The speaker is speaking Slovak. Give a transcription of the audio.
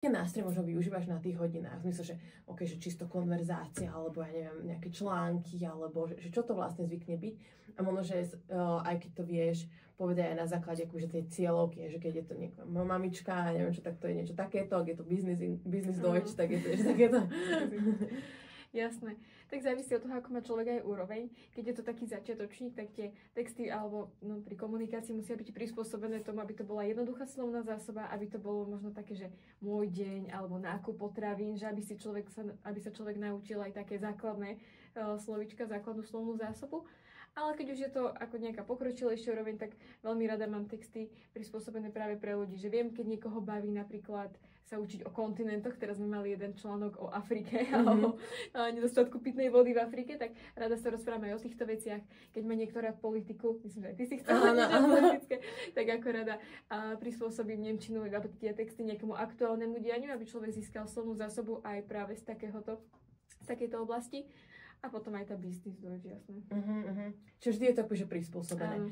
aké nástroje možno využívaš na tých hodinách? V zmysle, že OK, že čisto konverzácia, alebo ja neviem, nejaké články, alebo že čo to vlastne zvykne byť. A možno, že aj keď to vieš povedať aj na základe akože tej cieľovky, že keď je to nejaká mamička, neviem čo, tak to je niečo takéto, ak je to business Deutsch, tak je to ešte takéto. Jasné. Tak závisí od toho, ako má človek aj úroveň. Keď je to taký začiatočník, tak tie texty alebo pri komunikácii musia byť prispôsobené tomu, aby to bola jednoduchá slovná zásoba, aby to bolo možno také, že môj deň alebo nákup potravín, že aby sa človek naučil aj také základné slovíčka, základnú slovnú zásobu. Ale keď už je to ako nejaká pokročilejšia úroveň, tak veľmi rada mám texty prispôsobené práve pre ľudí, že viem, keď niekoho baví napríklad sa učiť o kontinentoch, teraz sme mali jeden článok o Afrike alebo nedostatku pitnej vody v Afrike, tak rada sa rozprávame aj o týchto veciach. Keď má niekto rád politiku, myslím, že aj ty si chcela politické, tak ako rada prispôsobím nemčinu alebo tie texty nejakému aktuálnemu dianiu, aby človek získal slovnú zásobu aj práve z takejto oblasti. A potom aj tá business Deutsch, jasné. Čiže vždy je to akože prispôsobené.